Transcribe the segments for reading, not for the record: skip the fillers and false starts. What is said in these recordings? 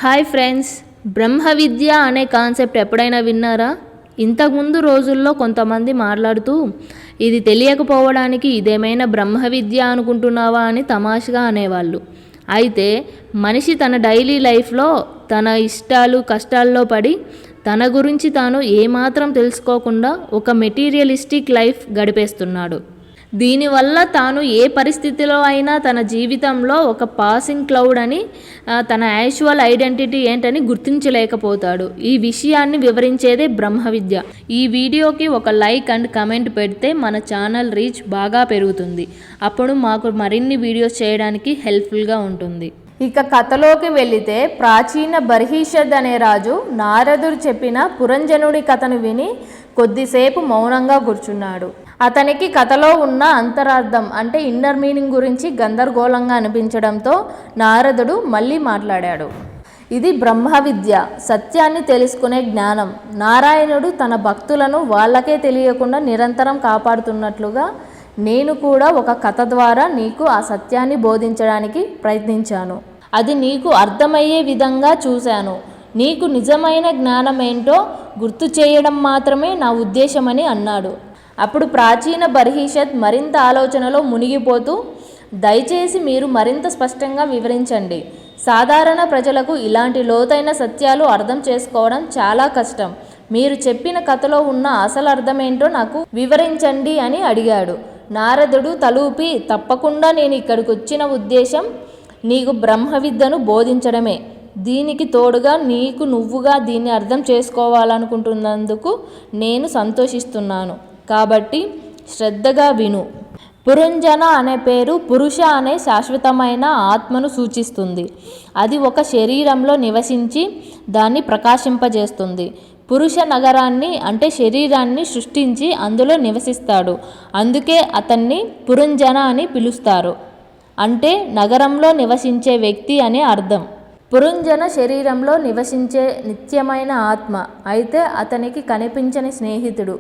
Hi friends, బ్రహ్మ విద్య అనే concept ఎప్పుడైనా విన్నారా? ఇంతకుముందు రోజుల్లో కొంతమంది మాట్లాడుతూ ఇది తెలియకపోవడానికి ఇదేమైనా బ్రహ్మ విద్య అనుకుంటున్నావా అని తమాషగా అనేవాళ్ళు. అయితే మనిషి తన డైలీ లైఫ్లో తన ఇష్టాలు కష్టాల్లో పడి తన గురించి తాను ఏమాత్రం తెలుసుకోకుండా ఒక మెటీరియలిస్టిక్ లైఫ్ గడిపేస్తున్నాడు. దీనివల్ల తాను ఏ పరిస్థితిలో అయినా తన జీవితంలో ఒక పాసింగ్ క్లౌడ్ అని తన యాక్చువల్ ఐడెంటిటీ ఏంటని గుర్తించలేకపోతాడు. ఈ విషయాన్ని వివరించేదే బ్రహ్మ విద్య. ఈ వీడియోకి ఒక లైక్ అండ్ కమెంట్ పెడితే మన ఛానల్ రీచ్ బాగా పెరుగుతుంది. అప్పుడు మాకు మరిన్ని వీడియోస్ చేయడానికి హెల్ప్ఫుల్గా ఉంటుంది. ఇక కథలోకి వెళితే, ప్రాచీన బర్హిషద్ అనే రాజు నారదుడు చెప్పిన పురంజనుడి కథను విని కొద్దిసేపు మౌనంగా కూర్చున్నాడు. అతనికి కథలో ఉన్న అంతరార్థం అంటే ఇన్నర్ మీనింగ్ గురించి గందరగోళంగా అనిపించడంతో నారదుడు మళ్ళీ మాట్లాడాడు. ఇది బ్రహ్మ విద్య, సత్యాన్ని తెలుసుకునే జ్ఞానం. నారాయణుడు తన భక్తులను వాళ్ళకే తెలియకుండా నిరంతరం కాపాడుతున్నట్లుగా నేను కూడా ఒక కథ ద్వారా నీకు ఆ సత్యాన్ని బోధించడానికి ప్రయత్నించాను. అది నీకు అర్థమయ్యే విధంగా చూశాను. నీకు నిజమైన జ్ఞానం ఏంటో గుర్తు చేయడం మాత్రమే నా ఉద్దేశమని అన్నాడు. అప్పుడు ప్రాచీన బర్హిషద్ మరింత ఆలోచనలో మునిగిపోతూ, దయచేసి మీరు మరింత స్పష్టంగా వివరించండి. సాధారణ ప్రజలకు ఇలాంటి లోతైన సత్యాలు అర్థం చేసుకోవడం చాలా కష్టం. మీరు చెప్పిన కథలో ఉన్న అసలు అర్థమేంటో నాకు వివరించండి అని అడిగాడు. నారదుడు తలూపి, తప్పకుండా నేను ఇక్కడికి వచ్చిన ఉద్దేశం నీకు బ్రహ్మ విద్యను బోధించడమే. దీనికి తోడుగా నీకు నువ్వుగా దీన్ని అర్థం చేసుకోవాలనుకుంటున్నందుకు నేను సంతోషిస్తున్నాను. కాబట్టి శ్రద్ధగా విను. పురంజన అనే పేరు పురుష అనే శాశ్వతమైన ఆత్మను సూచిస్తుంది. అది ఒక శరీరంలో నివసించి దాన్ని ప్రకాశింపజేస్తుంది. పురుష నగరాన్ని అంటే శరీరాన్ని సృష్టించి అందులో నివసిస్తాడు. అందుకే అతన్ని పురంజన అని పిలుస్తారు. అంటే నగరంలో నివసించే వ్యక్తి అనే అర్థం. పురంజన శరీరంలో నివసించే నిత్యమైన ఆత్మ. అయితే అతనికి కనిపించని స్నేహితుడు.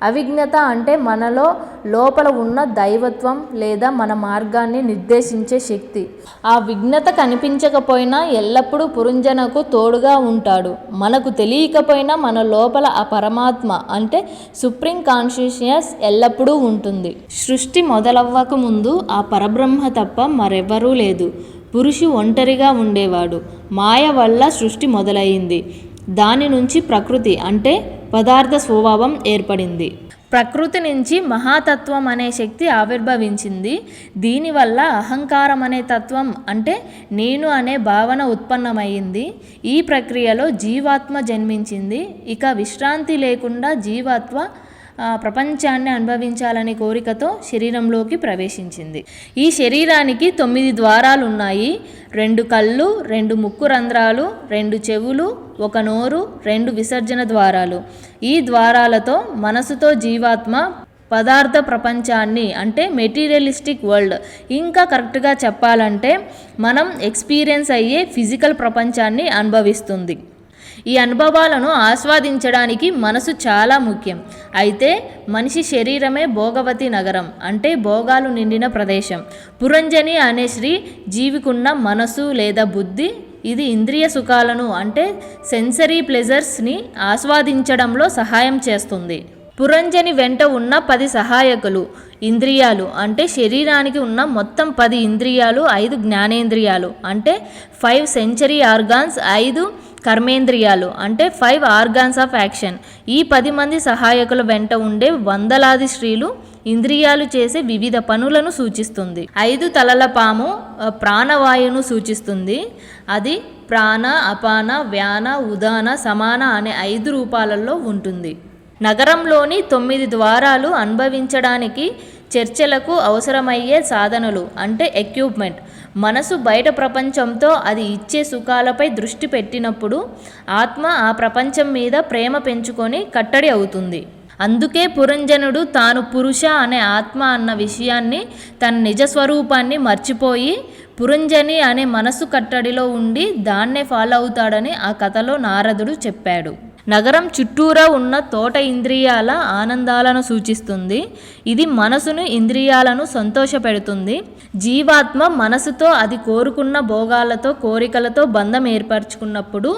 అవిజ్ఞత అంటే మనలో లోపల ఉన్న దైవత్వం లేదా మన మార్గాన్ని నిర్దేశించే శక్తి. ఆ విజ్ఞత కనిపించకపోయినా ఎల్లప్పుడూ పురంజనకు తోడుగా ఉంటాడు. మనకు తెలియకపోయినా మన లోపల ఆ పరమాత్మ అంటే సుప్రీం కాన్షియస్నెస్ ఎల్లప్పుడూ ఉంటుంది. సృష్టి మొదలవ్వక ముందు ఆ పరబ్రహ్మ తప్ప మరెవ్వరూ లేదు. పురుషు ఒంటరిగా ఉండేవాడు. మాయ వల్ల సృష్టి మొదలైంది. దాని నుంచి ప్రకృతి అంటే పదార్థ స్వభావం ఏర్పడింది. ప్రకృతి నుంచి మహాతత్వం అనే శక్తి ఆవిర్భవించింది. దీనివల్ల అహంకారం అనే తత్వం అంటే నేను అనే భావన ఉత్పన్నమైంది. ఈ ప్రక్రియలో జీవాత్మ జన్మించింది. ఇక విశ్రాంతి లేకుండా జీవాత్మ ప్రపంచాన్ని అనుభవించాలనే కోరికతో శరీరంలోకి ప్రవేశించింది. ఈ శరీరానికి 9 ద్వారాలు ఉన్నాయి. 2 కళ్ళు, 2 ముక్కు రంధ్రాలు, 2 చెవులు, 1 నోరు, 2 విసర్జన ద్వారాలు. ఈ ద్వారాలతో మనసుతో జీవాత్మ పదార్థ ప్రపంచాన్ని అంటే మెటీరియలిస్టిక్ వరల్డ్, ఇంకా కరెక్ట్గా చెప్పాలంటే మనం ఎక్స్పీరియన్స్ అయ్యే ఫిజికల్ ప్రపంచాన్ని అనుభవిస్తుంది. ఈ అనుభవాలను ఆస్వాదించడానికి మనసు చాలా ముఖ్యం. అయితే మనిషి శరీరమే భోగవతి నగరం అంటే భోగాలు నిండిన ప్రదేశం. పురంజని అనే శ్రీ జీవికున్న మనసు లేదా బుద్ధి ఇది ఇంద్రియ సుఖాలను అంటే సెన్సరీ ప్లెజర్స్ని ఆస్వాదించడంలో సహాయం చేస్తుంది. పురంజని వెంట ఉన్న 10 సహాయకులు ఇంద్రియాలు అంటే శరీరానికి ఉన్న మొత్తం 10 ఇంద్రియాలు, 5 జ్ఞానేంద్రియాలు అంటే 5 సెన్సరీ ఆర్గాన్స్, 5 కర్మేంద్రియాలు అంటే 5 ఆర్గాన్స్ ఆఫ్ యాక్షన్. ఈ 10 మంది సహాయకుల వెంట ఉండే వందలాది స్త్రీలు ఇంద్రియాలు చేసే వివిధ పనులను సూచిస్తుంది. 5 తలల పాము ప్రాణవాయువును సూచిస్తుంది. అది ప్రాణ, అపాన, వ్యాన, ఉదాన, సమాన అనే 5 రూపాలలో ఉంటుంది. నగరంలోని 9 ద్వారాలు అనుభవించడానికి చర్చలకు అవసరమయ్యే సాధనలు అంటే ఎక్విప్మెంట్. మనసు బయట ప్రపంచంతో అది ఇచ్చే సుఖాలపై దృష్టి పెట్టినప్పుడు ఆత్మ ఆ ప్రపంచం మీద ప్రేమ పెంచుకొని కట్టడి అవుతుంది. అందుకే పురంజనుడు తాను పురుష అనే ఆత్మ అన్న విషయాన్ని, తన నిజస్వరూపాన్ని మర్చిపోయి పురంజని అనే మనసు కట్టడిలో ఉండి దాన్నే ఫాలో అవుతాడని ఆ కథలో నారదుడు చెప్పాడు. నగరం చుట్టూరా ఉన్న తోట ఇంద్రియాల ఆనందాలను సూచిస్తుంది. ఇది మనసును ఇంద్రియాలను సంతోషపెడుతుంది. జీవాత్మ మనసుతో అది కోరుకున్న భోగాలతో కోరికలతో బంధం ఏర్పరచుకున్నప్పుడు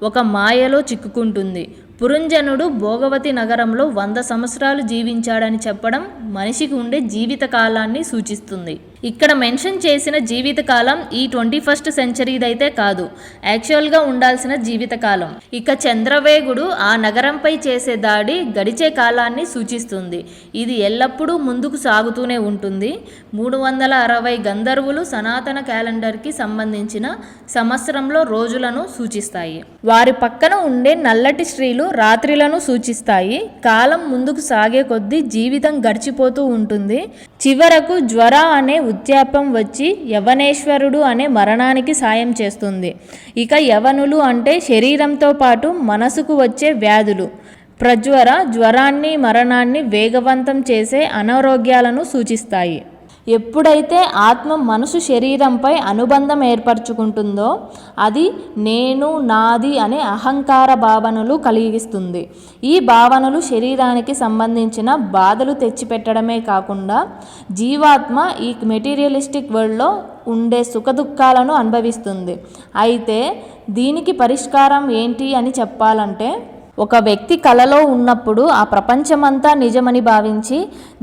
ఒక మాయలో చిక్కుకుంటుంది. పురంజనుడు భోగవతి నగరంలో 100 సంవత్సరాలు జీవించాడని చెప్పడం మనిషికి ఉండే జీవిత కాలాన్ని సూచిస్తుంది. ఇక్కడ మెన్షన్ చేసిన జీవితకాలం ఈ 21st సెంచరీదైతే కాదు, యాక్చువల్గా ఉండాల్సిన జీవితకాలం. ఇక చంద్రవేగుడు ఆ నగరంపై చేసే దాడి గడిచే కాలాన్ని సూచిస్తుంది. ఇది ఎల్లప్పుడూ ముందుకు సాగుతూనే ఉంటుంది. 360 గంధర్వులు సనాతన క్యాలెండర్కి సంబంధించిన సంవత్సరంలో రోజులను సూచిస్తాయి. వారి పక్కన ఉండే నల్లటి స్త్రీలు రాత్రిలను సూచిస్తాయి. కాలం ముందుకు సాగే కొద్దీ జీవితం గడిచిపోతూ ఉంటుంది. చివరకు జ్వర అనే ఉద్యాపం వచ్చి యవనేశ్వరుడు అనే మరణానికి సాయం చేస్తుంది. ఇక యవనులు అంటే శరీరంతో పాటు మనసుకు వచ్చే వ్యాధులు. ప్రజ్వర జ్వరాన్ని మరణాన్ని వేగవంతం చేసే అనారోగ్యాలను సూచిస్తాయి. ఎప్పుడైతే ఆత్మ మనసు శరీరంపై అనుబంధం ఏర్పరచుకుంటుందో అది నేను నాది అనే అహంకార భావనలు కలిగిస్తుంది. ఈ భావనలు శరీరానికి సంబంధించిన బాధలు తెచ్చిపెట్టడమే కాకుండా జీవాత్మ ఈ మెటీరియలిస్టిక్ వరల్డ్లో ఉండే సుఖదుఖాలను అనుభవిస్తుంది. అయితే దీనికి పరిష్కారం ఏంటి అని చెప్పాలంటే, ఒక వ్యక్తి కలలో ఉన్నప్పుడు ఆ ప్రపంచమంతా నిజమని భావించి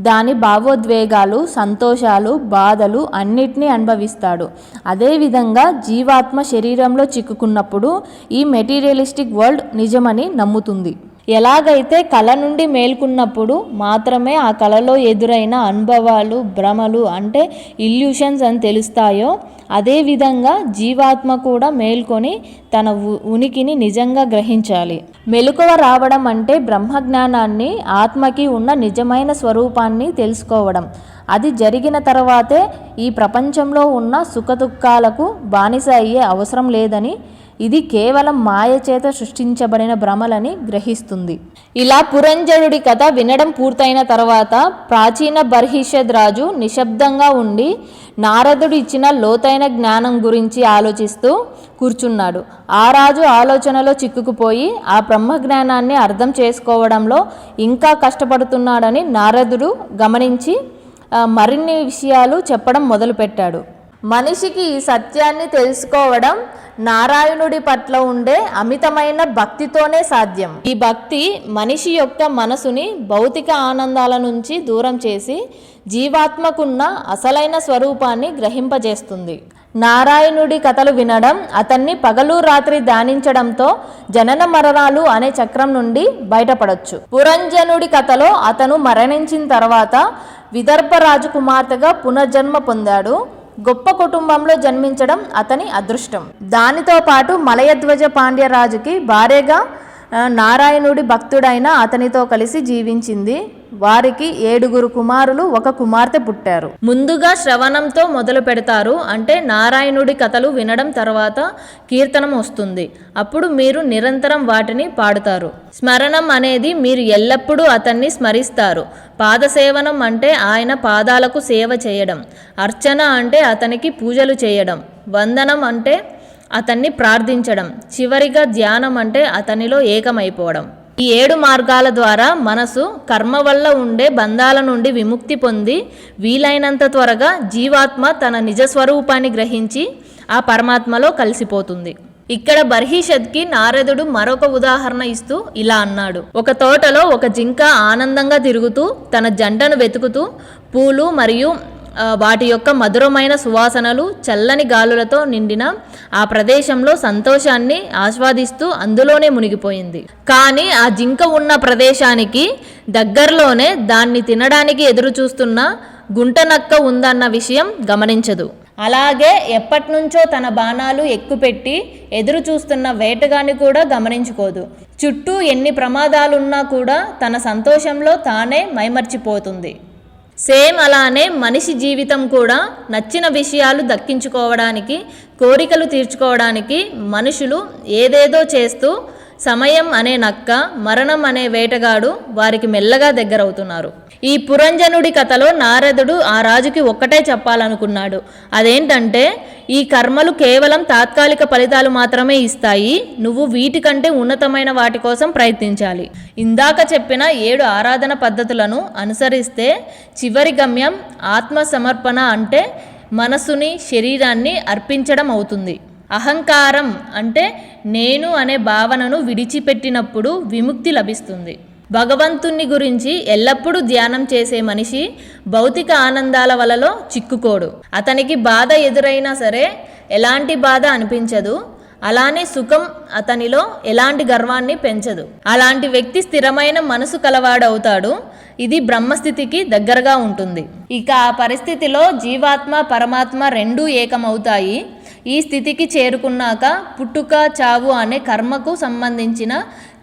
దాని భావోద్వేగాలు, సంతోషాలు, బాధలు అన్నిటినీ అనుభవిస్తాడు. అదేవిధంగా జీవాత్మ శరీరంలో చిక్కుకున్నప్పుడు ఈ మెటీరియలిస్టిక్ వరల్డ్ నిజమని నమ్ముతుంది. ఎలాగైతే కళ నుండి మేల్కున్నప్పుడు మాత్రమే ఆ కళలో ఎదురైన అనుభవాలు, భ్రమలు అంటే ఇల్యూషన్స్ అని తెలుస్తాయో, అదేవిధంగా జీవాత్మ కూడా మేల్కొని తన ఉనికిని నిజంగా గ్రహించాలి. మెలకువ రావడం అంటే బ్రహ్మజ్ఞానాన్ని, ఆత్మకి ఉన్న నిజమైన స్వరూపాన్ని తెలుసుకోవడం. అది జరిగిన తర్వాతే ఈ ప్రపంచంలో ఉన్న సుఖదుఖాలకు బానిస అయ్యే అవసరం లేదని, ఇది కేవలం మాయ చేత సృష్టించబడిన భ్రమలని గ్రహిస్తుంది. ఇలా పురంజనుడి కథ వినడం పూర్తయిన తర్వాత ప్రాచీన బర్హిషద్ రాజు నిశ్శబ్దంగా ఉండి నారదుడు ఇచ్చిన లోతైన జ్ఞానం గురించి ఆలోచిస్తూ కూర్చున్నాడు. ఆ రాజు ఆలోచనలో చిక్కుకుపోయి ఆ బ్రహ్మజ్ఞానాన్ని అర్థం చేసుకోవడంలో ఇంకా కష్టపడుతున్నాడని నారదుడు గమనించి మరిన్ని విషయాలు చెప్పడం మొదలుపెట్టాడు. మనిషికి ఈ సత్యాన్ని తెలుసుకోవడం నారాయణుడి పట్ల ఉండే అమితమైన భక్తితోనే సాధ్యం. ఈ భక్తి మనిషి యొక్క మనసుని భౌతిక ఆనందాల నుంచి దూరం చేసి జీవాత్మకున్న అసలైన స్వరూపాన్ని గ్రహింపజేస్తుంది. నారాయణుడి కథలు వినడం, అతన్ని పగలు రాత్రి ధ్యానించడంతో జనన మరణాలు అనే చక్రం నుండి బయటపడొచ్చు. పురంజనుడి కథలో అతను మరణించిన తర్వాత విదర్భ రాజకుమార్తెగా పునర్జన్మ పొందాడు. గొప్ప కుటుంబంలో జన్మించడం అతని అదృష్టం. దానితో పాటు మలయధ్వజ పాండ్యరాజుకి భార్యగా నారాయణుడి భక్తుడైన అతనితో కలిసి జీవించింది. వారికి 7 కుమారులు, 1 కుమార్తె పుట్టారు. ముందుగా శ్రవణంతో మొదలు పెడతారు. అంటే నారాయణుడి కథలు వినడం తర్వాత కీర్తనం వస్తుంది. అప్పుడు మీరు నిరంతరం వాటిని పాడుతారు. స్మరణం అనేది మీరు ఎల్లప్పుడూ అతన్ని స్మరిస్తారు. పాదసేవనం అంటే ఆయన పాదాలకు సేవ చేయడం. అర్చన అంటే అతనికి పూజలు చేయడం. వందనం అంటే అతన్ని ప్రార్థించడం. చివరిగా ధ్యానం అంటే అతనిలో ఏకమైపోవడం. ఈ 7 మార్గాల ద్వారా మనసు కర్మ వల్ల ఉండే బంధాల నుండి విముక్తి పొంది వీలైనంత త్వరగా జీవాత్మ తన నిజస్వరూపాన్ని గ్రహించి ఆ పరమాత్మలో కలిసిపోతుంది. ఇక్కడ బర్హిషద్కి నారదుడు మరొక ఉదాహరణ ఇస్తూ ఇలా అన్నాడు. ఒక తోటలో ఒక జింక ఆనందంగా తిరుగుతూ తన జంటను వెతుకుతూ పూలు మరియు వాటి యొక్క మధురమైన సువాసనలు, చల్లని గాలులతో నిండిన ఆ ప్రదేశంలో సంతోషాన్ని ఆస్వాదిస్తూ అందులోనే మునిగిపోయింది. కానీ ఆ జింక ఉన్న ప్రదేశానికి దగ్గరలోనే దాన్ని తినడానికి ఎదురు చూస్తున్న గుంటనక్క ఉందన్న విషయం గమనించదు. అలాగే ఎప్పటినుంచో తన బాణాలు ఎక్కుపెట్టి ఎదురు చూస్తున్న వేటగాన్ని కూడా గమనించుకోదు. చుట్టూ ఎన్ని ప్రమాదాలున్నా కూడా తన సంతోషంలో తానే మైమర్చిపోతుంది. సేమ్ అలానే మనిషి జీవితం కూడా నచ్చిన విషయాలు దక్కించుకోవడానికి, కోరికలు తీర్చుకోవడానికి మనుషులు ఏదేదో చేస్తూ సమయం అనే నక్క, మరణం అనే వేటగాడు వారికి మెల్లగా దగ్గరవుతున్నారు. ఈ పురంజనుడి కథలో నారదుడు ఆ రాజుకి ఒక్కటే చెప్పాలనుకున్నాడు. అదేంటంటే, ఈ కర్మలు కేవలం తాత్కాలిక ఫలితాలు మాత్రమే ఇస్తాయి. నువ్వు వీటికంటే ఉన్నతమైన వాటి కోసం ప్రయత్నించాలి. ఇందాక చెప్పిన 7 ఆరాధన పద్ధతులను అనుసరిస్తే చివరి గమ్యం ఆత్మసమర్పణ, అంటే మనసుని, శరీరాన్ని అర్పించడం అవుతుంది. అహంకారం అంటే నేను అనే భావనను విడిచిపెట్టినప్పుడు విముక్తి లభిస్తుంది. భగవంతుని గురించి ఎల్లప్పుడూ ధ్యానం చేసే మనిషి భౌతిక ఆనందాల వలలో చిక్కుకోడు. అతనికి బాధ ఎదురైనా సరే ఎలాంటి బాధ అనిపించదు. అలానే సుఖం అతనిలో ఎలాంటి గర్వాన్ని పెంచదు. అలాంటి వ్యక్తి స్థిరమైన మనసు కలవాడవుతాడు. ఇది బ్రహ్మస్థితికి దగ్గరగా ఉంటుంది. ఇక ఆ పరిస్థితిలో జీవాత్మ, పరమాత్మ రెండూ ఏకమవుతాయి. ఈ స్థితికి చేరుకున్నాక పుట్టుక, చావు అనే కర్మకు సంబంధించిన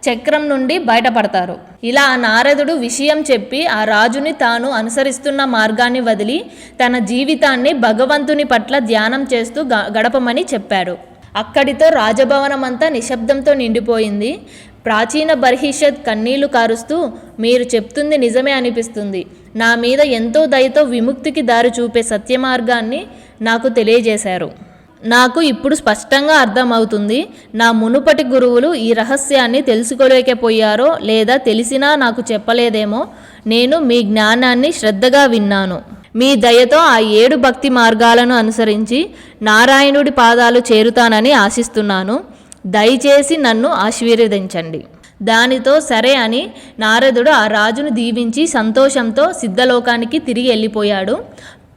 చక్రం నుండి బయటపడతారు. ఇలా నారదుడు విషయం చెప్పి ఆ రాజుని తాను అనుసరిస్తున్న మార్గాన్ని వదిలి తన జీవితాన్ని భగవంతుని పట్ల ధ్యానం చేస్తూ గడపమని చెప్పాడు. అక్కడితో రాజభవనమంతా నిశ్శబ్దంతో నిండిపోయింది. ప్రాచీన బర్హిషత్ కన్నీళ్లు కారుస్తూ, మీరు చెప్తుంది నిజమే అనిపిస్తుంది. నా మీద ఎంతో దయతో విముక్తికి దారి చూపే సత్యమార్గాన్ని నాకు తెలియజేశారు. నాకు ఇప్పుడు స్పష్టంగా అర్థమవుతుంది. నా మునుపటి గురువులు ఈ రహస్యాన్ని తెలుసుకోలేకపోయారో లేదా తెలిసినా నాకు చెప్పలేదేమో. నేను మీ జ్ఞానాన్ని శ్రద్ధగా విన్నాను. మీ దయతో ఆ 7 భక్తి మార్గాలను అనుసరించి నారాయణుడి పాదాలు చేరుతానని ఆశిస్తున్నాను. దయచేసి నన్ను ఆశీర్వదించండి. దానితో సరే అని నారదుడు ఆ రాజును దీవించి సంతోషంతో సిద్ధలోకానికి తిరిగి వెళ్ళిపోయాడు.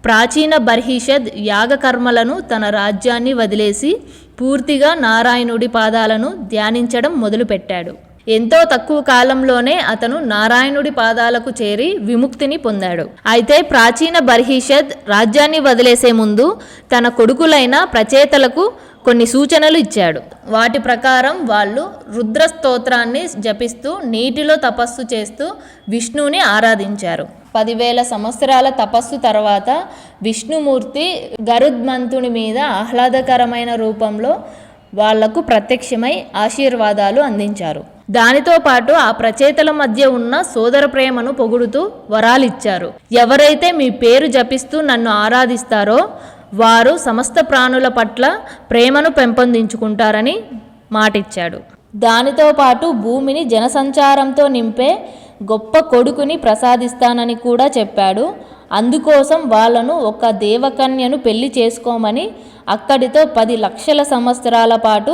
ప్రాచీన బర్హిషద్ యాగకర్మలను, తన రాజ్యాన్ని వదిలేసి పూర్తిగా నారాయణుడి పాదాలను ధ్యానించడం మొదలుపెట్టాడు. ఎంతో తక్కువ కాలంలోనే అతను నారాయణుడి పాదాలకు చేరి విముక్తిని పొందాడు. అయితే ప్రాచీన బర్హిషద్ రాజ్యాన్ని వదిలేసే ముందు తన కొడుకులైన ప్రచేతలకు కొన్ని సూచనలు ఇచ్చాడు. వాటి ప్రకారం వాళ్ళు రుద్ర స్తోత్రాన్ని జపిస్తూ నీటిలో తపస్సు చేస్తూ విష్ణువుని ఆరాధించారు. 10,000 సంవత్సరాల తపస్సు తర్వాత విష్ణుమూర్తి గరుత్మంతుని మీద ఆహ్లాదకరమైన రూపంలో వాళ్లకు ప్రత్యక్షమై ఆశీర్వాదాలు అందించారు. దానితో పాటు ఆ ప్రచేతల మధ్య ఉన్న సోదర ప్రేమను పొగుడుతూ వరాలిచ్చారు. ఎవరైతే మీ పేరు జపిస్తూ నన్ను ఆరాధిస్తారో వారు సమస్త ప్రాణుల పట్ల ప్రేమను పెంపొందించుకుంటారని మాటిచ్చాడు. దానితో పాటు భూమిని జనసంచారంతో నింపే గొప్ప కొడుకుని ప్రసాదిస్తానని కూడా చెప్పాడు. అందుకోసం వాళ్ళను ఒక దేవకన్యను పెళ్లి చేసుకోమని అక్కడితో 10 లక్షల సంవత్సరాల పాటు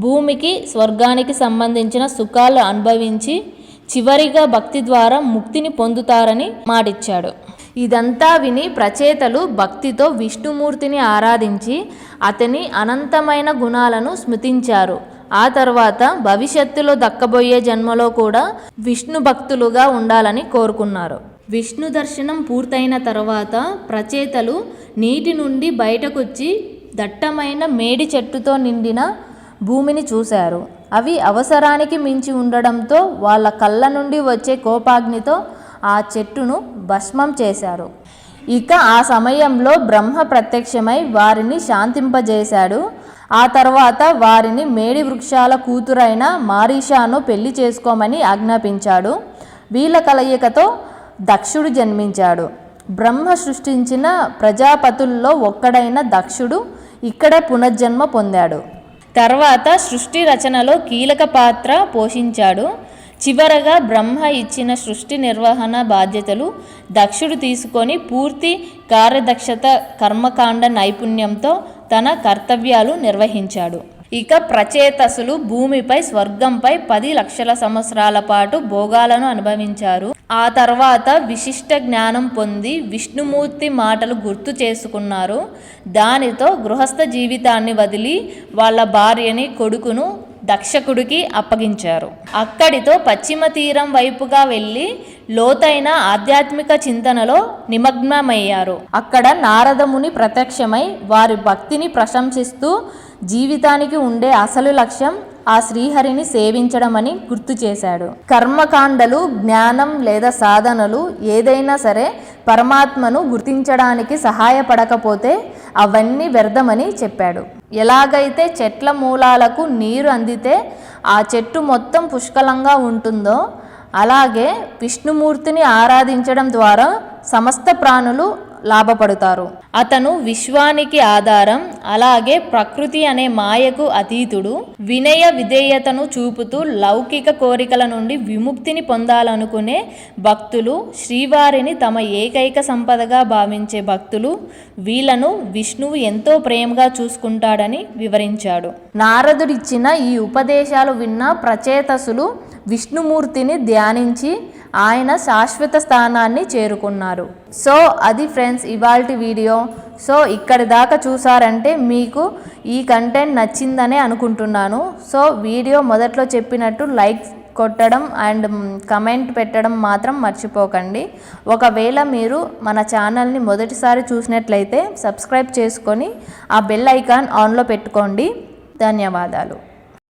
భూమికి, స్వర్గానికి సంబంధించిన సుఖాలు అనుభవించి చివరిగా భక్తి ద్వారా ముక్తిని పొందుతారని మాటిచ్చాడు. ఇదంతా విని ప్రచేతలు భక్తితో విష్ణుమూర్తిని ఆరాధించి అతని అనంతమైన గుణాలను స్మృతించారు. ఆ తర్వాత భవిష్యత్తులో దక్కబోయే జన్మలో కూడా విష్ణు భక్తులుగా ఉండాలని కోరుకున్నారు. విష్ణు దర్శనం పూర్తయిన తర్వాత ప్రచేతలు నీటి నుండి బయటకొచ్చి దట్టమైన మేడి చెట్టుతో నిండిన భూమిని చూశారు. అవి అవసరానికి మించి ఉండడంతో వాళ్ళ కళ్ళ నుండి వచ్చే కోపాగ్నితో ఆ చెట్టును భస్మం చేశారు. ఇక ఆ సమయంలో బ్రహ్మ ప్రత్యక్షమై వారిని శాంతింపజేశాడు. ఆ తర్వాత వారిని మేడి వృక్షాల కూతురైన మారీషాను పెళ్లి చేసుకోమని ఆజ్ఞాపించాడు. వీళ్ళ కలయికతో దక్షుడు జన్మించాడు. బ్రహ్మ సృష్టించిన ప్రజాపతుల్లో ఒక్కడైన దక్షుడు ఇక్కడే పునర్జన్మ పొందాడు. తర్వాత సృష్టి రచనలో కీలక పాత్ర పోషించాడు. చివరగా బ్రహ్మ ఇచ్చిన సృష్టి నిర్వహణ బాధ్యతలు దక్షుడు తీసుకొని పూర్తి కార్యదక్షత, కర్మకాండ నైపుణ్యంతో తన కర్తవ్యాలు నిర్వహించాడు. ఇక ప్రచేతసులు భూమిపై, స్వర్గంపై 10 లక్షల సంవత్సరాల పాటు భోగాలను అనుభవించారు. ఆ తర్వాత విశిష్ట జ్ఞానం పొంది విష్ణుమూర్తి మాటలు గుర్తు చేసుకున్నారు. దానితో గృహస్థ జీవితాన్ని వదిలి వాళ్ళ భార్యని, కొడుకును దక్షకుడికి అప్పగించారు. అక్కడితో పశ్చిమ తీరం వైపుగా వెళ్ళి లోతైన ఆధ్యాత్మిక చింతనలో నిమగ్నమయ్యారు. అక్కడ నారదముని ప్రత్యక్షమై వారి భక్తిని ప్రశంసిస్తూ జీవితానికి ఉండే అసలు లక్ష్యం ఆ శ్రీహరిని సేవించడమని గుర్తు చేశాడు. కర్మకాండలు, జ్ఞానం లేదా సాధనలు ఏదైనా సరే పరమాత్మను గుర్తించడానికి సహాయపడకపోతే అవన్నీ వ్యర్థమని చెప్పాడు. ఎలాగైతే చెట్ల మూలాలకు నీరు అందితే ఆ చెట్టు మొత్తం పుష్కలంగా ఉంటుందో అలాగే విష్ణుమూర్తిని ఆరాధించడం ద్వారా సమస్త ప్రాణులు లాభపడతారు. అతను విశ్వానికి ఆధారం, అలాగే ప్రకృతి అనే మాయకు అతీతుడు. వినయ విధేయతను చూపుతూ లౌకిక కోరికల నుండి విముక్తిని పొందాలనుకునే భక్తులు, శ్రీవారిని తమ ఏకైక సంపదగా భావించే భక్తులు, వీళ్ళను విష్ణువు ఎంతో ప్రేమగా చూసుకుంటాడని వివరించాడు. నారదుడిచ్చిన ఈ ఉపదేశాలు విన్న ప్రచేతసులు విష్ణుమూర్తిని ధ్యానించి ఆయన శాశ్వత స్థానాన్ని చేరుకున్నారు. సో అది ఫ్రెండ్స్ ఇవాల్టి వీడియో. సో ఇక్కడి దాకా చూసారంటే మీకు ఈ కంటెంట్ నచ్చిందనే అనుకుంటున్నాను. సో వీడియో మొదట్లో చెప్పినట్టు లైక్ కొట్టడం అండ్ కమెంట్ పెట్టడం మాత్రం మర్చిపోకండి. ఒకవేళ మీరు మన ఛానల్ని మొదటిసారి చూసినట్లయితే సబ్స్క్రైబ్ చేసుకొని ఆ బెల్ ఐకాన్ ఆన్లో పెట్టుకోండి. ధన్యవాదాలు.